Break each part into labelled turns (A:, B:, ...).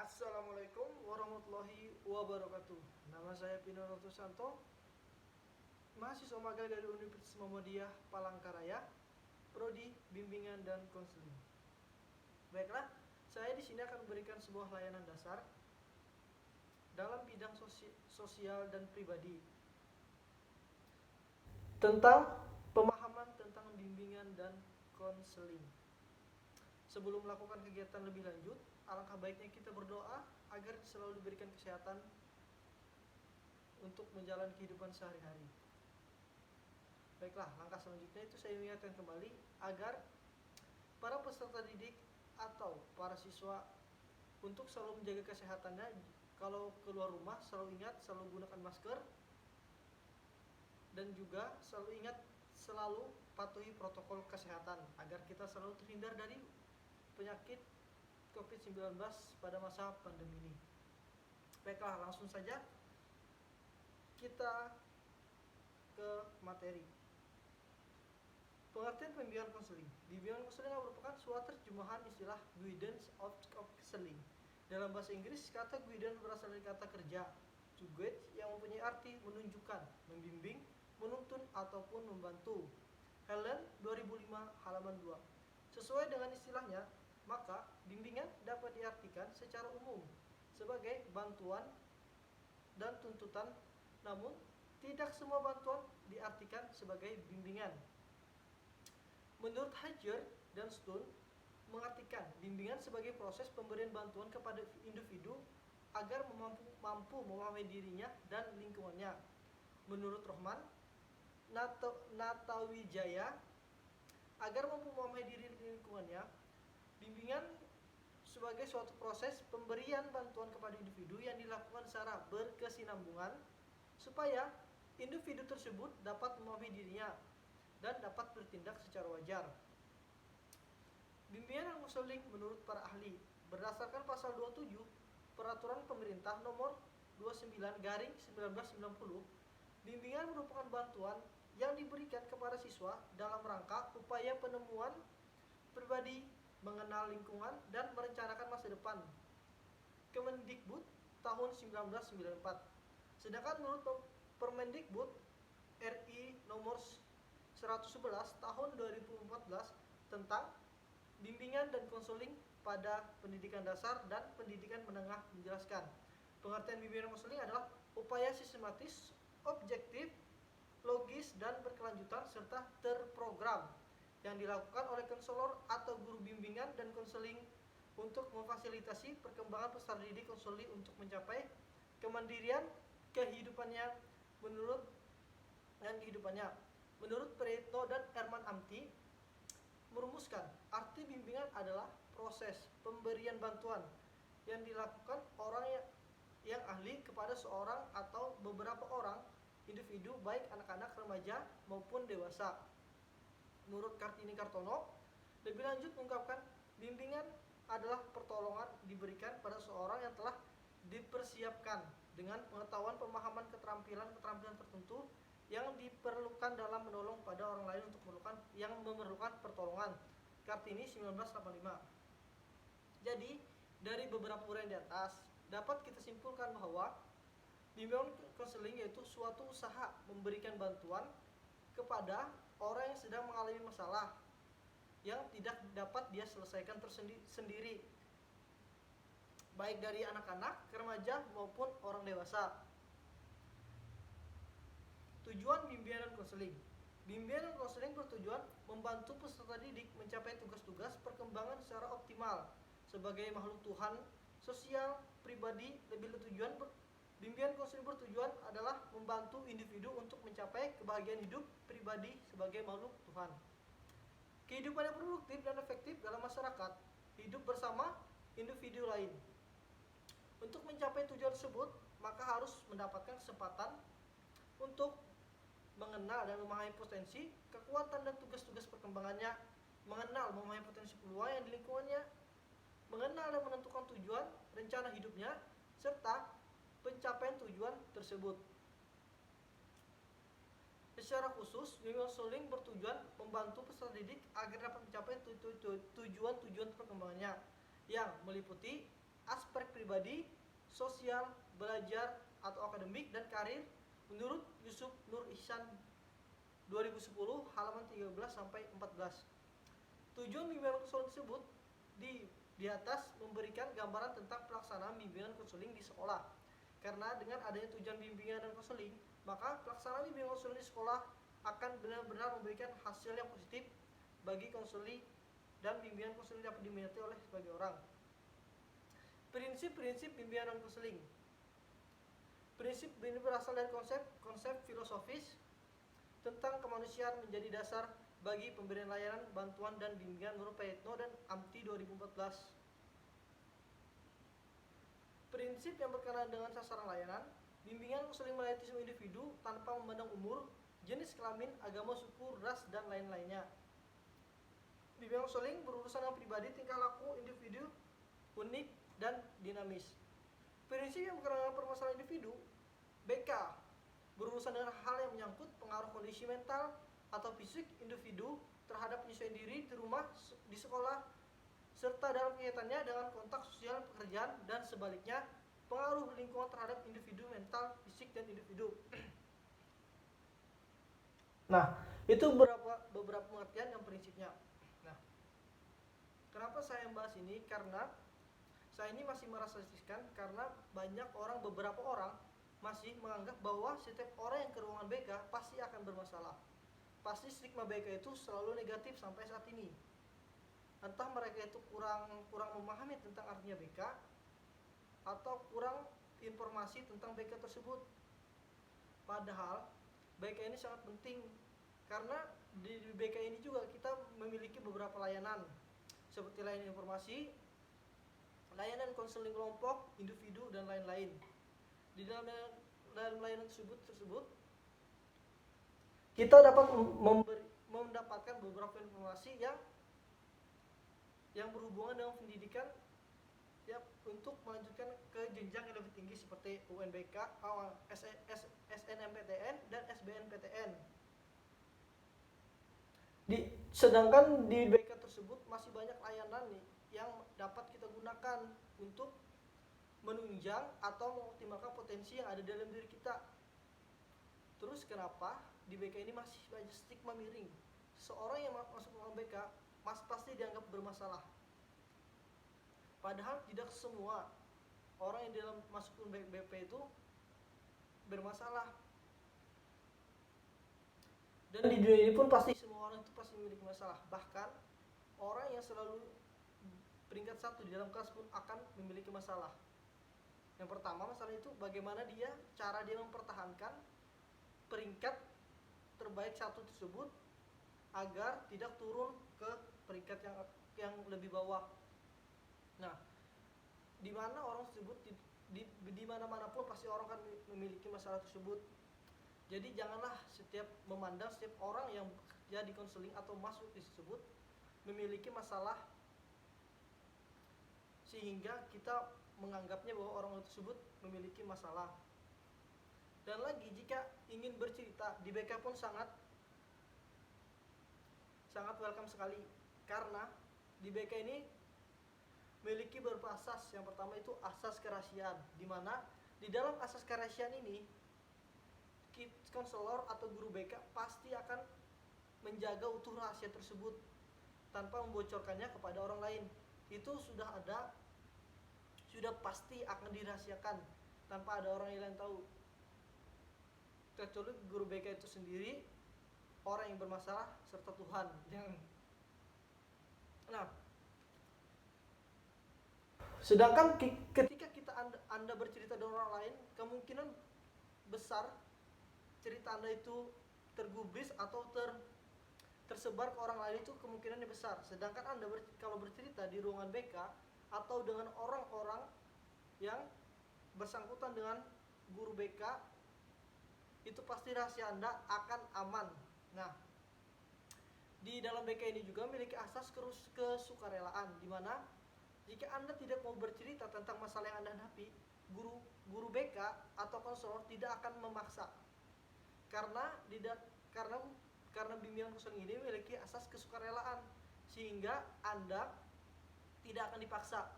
A: Assalamualaikum warahmatullahi wabarakatuh. Nama saya Pino Santo, mahasiswa magang dari Universitas Muhammadiyah Palangkaraya, Prodi Bimbingan dan Konseling. Baiklah, saya di sini akan memberikan sebuah layanan dasar dalam bidang sosial dan pribadi tentang pemahaman tentang bimbingan dan konseling. Sebelum melakukan kegiatan lebih lanjut, alangkah baiknya kita berdoa agar selalu diberikan kesehatan untuk menjalani kehidupan sehari-hari. Baiklah, langkah selanjutnya itu saya ingatkan kembali agar para peserta didik atau para siswa untuk selalu menjaga kesehatannya. Kalau keluar rumah selalu ingat, selalu gunakan masker, dan juga selalu ingat, selalu patuhi protokol kesehatan agar kita selalu terhindar dari penyakit COVID-19 pada masa pandemi ini. Baiklah, langsung saja kita ke materi. Pengertian pembimbingan konseling. Bimbingan konseling merupakan suatu terjemahan istilah guidance of counseling. Dalam bahasa Inggris, kata guidance berasal dari kata kerja to guide yang mempunyai arti menunjukkan, membimbing, menuntun ataupun membantu. Helen 2005 halaman 2. Sesuai dengan istilahnya, maka bimbingan dapat diartikan secara umum sebagai bantuan dan tuntutan, namun tidak semua bantuan diartikan sebagai bimbingan. Menurut Hajar dan Stone, mengartikan bimbingan sebagai proses pemberian bantuan kepada individu agar mampu memahami dirinya dan lingkungannya. Menurut Rohman Natawijaya, agar mampu memahami diri dan lingkungannya, bimbingan sebagai suatu proses pemberian bantuan kepada individu yang dilakukan secara berkesinambungan supaya individu tersebut dapat memahami dirinya dan dapat bertindak secara wajar. Bimbingan dan konseling menurut para ahli berdasarkan pasal 27 Peraturan Pemerintah Nomor 29/1990, bimbingan merupakan bantuan yang diberikan kepada siswa dalam rangka upaya penemuan pribadi, mengenal lingkungan, dan merencanakan masa depan. Kemendikbud tahun 1994. Sedangkan menurut Permendikbud RI nomor 111 tahun 2014 tentang bimbingan dan konseling pada pendidikan dasar dan pendidikan menengah menjelaskan, pengertian bimbingan dan konseling adalah upaya sistematis, objektif, logis, dan berkelanjutan serta terprogram yang dilakukan oleh konselor atau guru bimbingan dan konseling untuk memfasilitasi perkembangan peserta didik konseling untuk mencapai kemandirian kehidupannya menurut Prayitno dan Herman Amti merumuskan arti bimbingan adalah proses pemberian bantuan yang dilakukan orang yang ahli kepada seorang atau beberapa orang individu, baik anak-anak, remaja maupun dewasa. Menurut Kartini Kartono, lebih lanjut mengungkapkan bimbingan adalah pertolongan diberikan pada seorang yang telah dipersiapkan dengan pengetahuan, pemahaman, keterampilan tertentu yang diperlukan dalam menolong pada orang lain untuk memerlukan pertolongan. Kartini 1985. Jadi, dari beberapa uraian di atas dapat kita simpulkan bahwa bimbingan konseling yaitu suatu usaha memberikan bantuan kepada orang yang sedang mengalami masalah yang tidak dapat dia selesaikan sendiri, baik dari anak-anak, remaja maupun orang dewasa. Tujuan bimbingan dan konseling. Bimbingan dan konseling bertujuan membantu peserta didik mencapai tugas-tugas perkembangan secara optimal sebagai makhluk Tuhan, sosial, pribadi. Bimbingan konseling bertujuan adalah membantu individu untuk mencapai kebahagiaan hidup pribadi sebagai makhluk Tuhan. Kehidupan yang produktif dan efektif dalam masyarakat, hidup bersama individu lain. Untuk mencapai tujuan tersebut, maka harus mendapatkan kesempatan untuk mengenal dan memahami potensi, kekuatan, dan tugas-tugas perkembangannya, memahami potensi peluang yang di lingkungannya, mengenal dan menentukan tujuan, rencana hidupnya, serta pencapaian tujuan tersebut. Secara khusus, bimbingan konseling bertujuan membantu peserta didik agar dapat mencapai tujuan perkembangannya yang meliputi aspek pribadi, sosial, belajar atau akademik dan karir menurut Yusuf Nur Ihsan 2010 halaman 13 sampai 14. Tujuan bimbingan konseling tersebut di atas memberikan gambaran tentang pelaksanaan bimbingan konseling di sekolah. Karena dengan adanya tujuan bimbingan dan konseling, maka pelaksanaan bimbingan konseling di sekolah akan benar-benar memberikan hasil yang positif bagi konseling dan bimbingan konseling dapat diminati oleh sebagai orang. Prinsip-prinsip bimbingan dan konseling. Prinsip ini berasal dari konsep filosofis tentang kemanusiaan menjadi dasar bagi pemberian layanan, bantuan, dan bimbingan menurut Prayitno dan AMTI 2014. Prinsip yang berkenaan dengan sasaran layanan, bimbingan konseling melayani semua individu tanpa memandang umur, jenis kelamin, agama, suku, ras, dan lain-lainnya. Bimbingan konseling berurusan dengan pribadi, tingkah laku individu, unik, dan dinamis. Prinsip yang berkenaan dengan permasalahan individu, BK, berurusan dengan hal yang menyangkut pengaruh kondisi mental atau fisik individu terhadap penyesuaian diri di rumah, di sekolah, serta dalam kaitannya dengan kontak sosial pekerjaan dan sebaliknya, pengaruh lingkungan terhadap individu mental, fisik, dan individu. Nah, itu beberapa pengertian yang prinsipnya. Nah, kenapa saya membahas ini? Karena saya ini masih merasa riskan karena beberapa orang masih menganggap bahwa setiap orang yang ke ruangan BK pasti akan bermasalah. Pasti stigma BK itu selalu negatif sampai saat ini. Entah mereka itu kurang memahami tentang artinya BK atau kurang informasi tentang BK tersebut. Padahal BK ini sangat penting karena di BK ini juga kita memiliki beberapa layanan seperti layanan informasi, layanan konseling kelompok, individu, dan lain-lain. Di dalam layanan tersebut kita dapat mendapatkan beberapa informasi yang berhubungan dengan pendidikan ya, untuk melanjutkan ke jenjang yang lebih tinggi seperti UNBK, SNMPTN, dan SBMPTN. Sedangkan di BK tersebut masih banyak layanan nih yang dapat kita gunakan untuk menunjang atau mengoptimalkan potensi yang ada dalam diri kita. Terus kenapa di BK ini masih banyak stigma miring? Seorang yang masuk ke BK pasti dianggap bermasalah. Padahal tidak semua orang yang dalam masuk ke BP itu bermasalah. Dan di dunia ini pun pasti semua orang itu pasti memiliki masalah. Bahkan orang yang selalu peringkat 1 di dalam kelas pun akan memiliki masalah. Yang pertama, masalah itu bagaimana cara dia mempertahankan peringkat terbaik 1 tersebut agar tidak turun ke peringkat yang lebih bawah. Nah, di mana orang tersebut di mana-mana pun pasti orang akan memiliki masalah tersebut. Jadi janganlah memandang setiap orang yang bekerja di konseling atau masuk di tersebut memiliki masalah sehingga kita menganggapnya bahwa orang tersebut memiliki masalah. Dan lagi, jika ingin bercerita di BK pun sangat welcome sekali, karena di BK ini memiliki beberapa asas. Yang pertama itu asas kerahasiaan, di mana di dalam asas kerahasiaan ini konselor atau guru BK pasti akan menjaga utuh rahasia tersebut tanpa membocorkannya kepada orang lain. Itu sudah pasti akan dirahasiakan tanpa ada orang yang lain tahu, kecuali guru BK itu sendiri, orang yang bermasalah, serta Tuhan. Nah, sedangkan ketika anda bercerita dengan orang lain, kemungkinan besar cerita anda itu tergubris atau tersebar ke orang lain, itu kemungkinannya besar. Sedangkan anda kalau bercerita di ruangan BK atau dengan orang-orang yang bersangkutan dengan guru BK, itu pasti rahasia anda akan aman. Nah, di dalam BK ini juga memiliki asas kesukarelaan, di mana jika anda tidak mau bercerita tentang masalah yang anda hadapi, guru BK atau konselor tidak akan memaksa. Karena bimbingan konseling ini memiliki asas kesukarelaan, sehingga anda tidak akan dipaksa.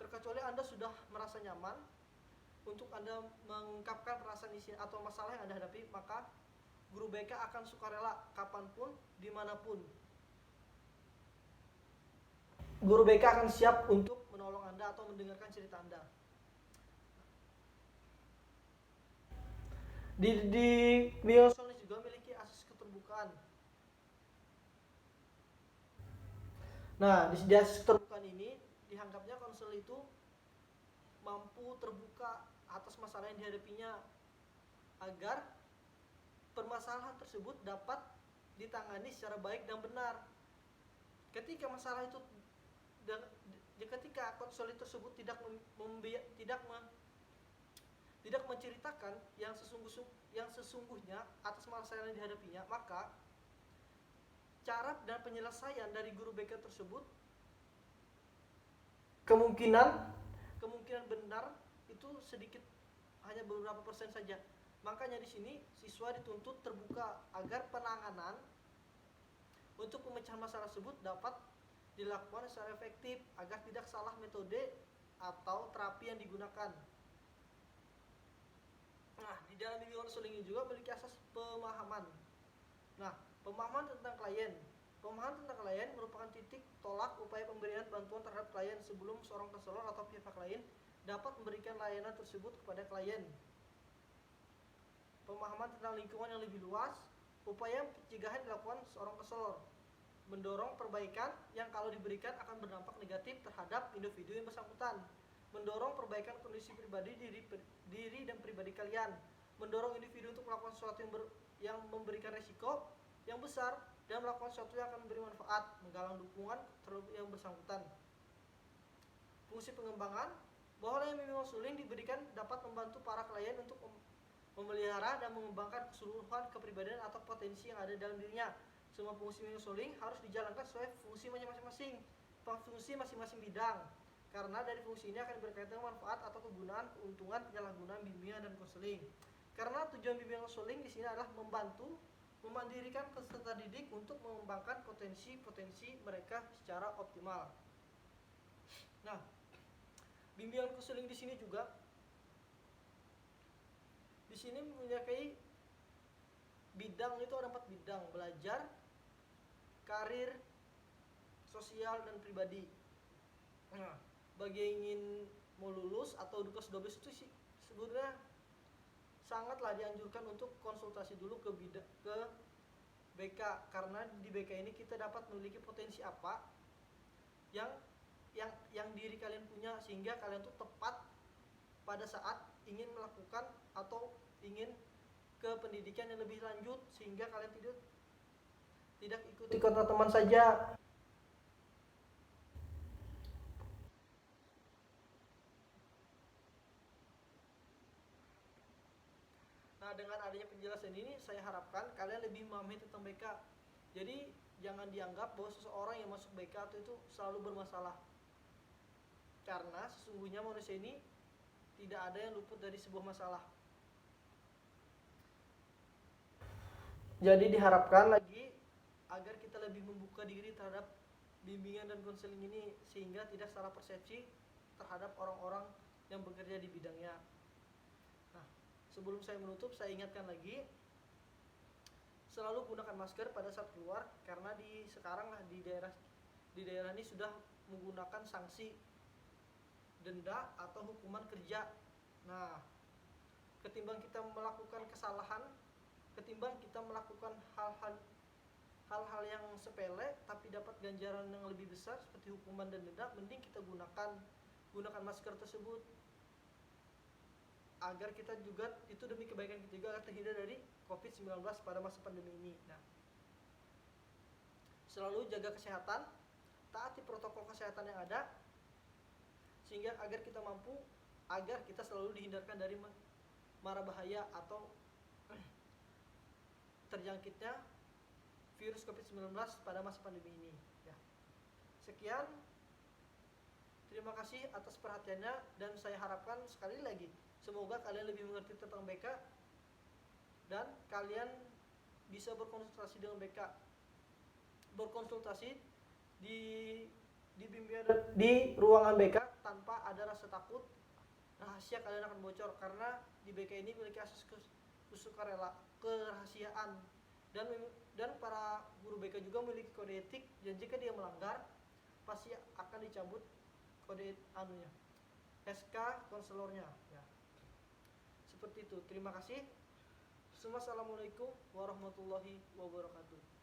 A: terkecuali Anda sudah merasa nyaman untuk Anda mengungkapkan perasaan isi atau masalah yang Anda hadapi, maka guru BK akan sukarela kapanpun, dimanapun. Guru BK akan siap untuk menolong Anda atau mendengarkan cerita Anda. Di bimbingan konseling juga memiliki asas keterbukaan. Nah, di asas keterbukaan ini dianggapnya konselor itu mampu terbuka atas masalah yang dihadapinya agar permasalahan tersebut dapat ditangani secara baik dan benar. Ketika masalah itu dan ketika konselor tersebut tidak menceritakan yang sesungguhnya atas masalah yang dihadapinya, maka cara dan penyelesaian dari guru BK tersebut kemungkinan benar itu sedikit, hanya beberapa persen saja. Makanya di sini siswa dituntut terbuka agar penanganan untuk pemecahan masalah tersebut dapat dilakukan secara efektif agar tidak salah metode atau terapi yang digunakan. Nah, di dalam bimbingan konseling ini juga memiliki asas pemahaman. Nah, pemahaman tentang klien. Pemahaman tentang klien merupakan titik tolak upaya pemberian bantuan terhadap klien sebelum seorang konselor atau pihak lain dapat memberikan layanan tersebut kepada klien. Pemahaman tentang lingkungan yang lebih luas. Upaya pencegahan dilakukan seorang konselor mendorong perbaikan yang kalau diberikan akan berdampak negatif terhadap individu yang bersangkutan. Mendorong perbaikan kondisi pribadi diri dan pribadi kalian. Mendorong individu untuk melakukan sesuatu yang memberikan resiko yang besar dan melakukan sesuatu yang akan memberi manfaat, menggalang dukungan terhadap yang bersangkutan. Fungsi pengembangan, bahwa layanan bimbingan konseling diberikan dapat membantu para klien untuk memelihara dan mengembangkan keseluruhan kepribadian atau potensi yang ada dalam dirinya. Semua fungsi bimbingan konseling harus dijalankan sesuai fungsi masing-masing bidang. Karena dari fungsi ini akan berkaitan dengan manfaat atau kegunaan, keuntungan, penyalahgunaan bimbingan dan konseling. Karena tujuan bimbingan konseling di sini adalah membantu memandirikan peserta didik untuk mengembangkan potensi-potensi mereka secara optimal. Nah, bimbingan konseling di sini juga memiliki bidang, itu ada 4 bidang: belajar, karir, sosial, dan pribadi. Nah, bagi yang ingin mau lulus atau dukas 12 itu sih sebenarnya sangatlah dianjurkan untuk konsultasi dulu ke BK, karena di BK ini kita dapat memiliki potensi apa yang diri kalian punya, sehingga kalian tuh tepat pada saat ingin melakukan atau ingin ke pendidikan yang lebih lanjut, sehingga kalian tidak ikuti kata teman saja. Nah, dengan adanya penjelasan ini saya harapkan kalian lebih memahami tentang BK. Jadi jangan dianggap bahwa seseorang yang masuk BK itu selalu bermasalah, karena sesungguhnya manusia ini tidak ada yang luput dari sebuah masalah. Jadi diharapkan lagi agar kita lebih membuka diri terhadap bimbingan dan konseling ini, sehingga tidak salah persepsi terhadap orang-orang yang bekerja di bidangnya. Nah, sebelum saya menutup, saya ingatkan lagi, selalu gunakan masker pada saat keluar, karena sekarang di daerah ini sudah menggunakan sanksi denda atau hukuman kerja. Nah, ketimbang kita melakukan kesalahan, ketimbang kita melakukan hal-hal yang sepele tapi dapat ganjaran yang lebih besar seperti hukuman dan denda, mending kita gunakan masker tersebut agar kita juga, itu demi kebaikan kita juga, agar terhindar dari COVID-19 pada masa pandemi ini. Nah, selalu jaga kesehatan, taati protokol kesehatan yang ada, sehingga agar kita selalu dihindarkan dari mara bahaya atau terjangkitnya virus COVID-19 pada masa pandemi ini. Ya. Sekian, terima kasih atas perhatiannya, dan saya harapkan sekali lagi semoga kalian lebih mengerti tentang BK dan kalian bisa berkonsultasi dengan BK, berkonsultasi di bimbingan di ruangan BK tanpa ada rasa takut rahasia kalian akan bocor, karena di BK ini memiliki asas kesukarela kerahasiaan, dan para guru BK juga memiliki kode etik, dan jika dia melanggar pasti akan dicabut kode anunya, SK konselornya ya. Seperti itu. Terima kasih. Assalamualaikum warahmatullahi wabarakatuh.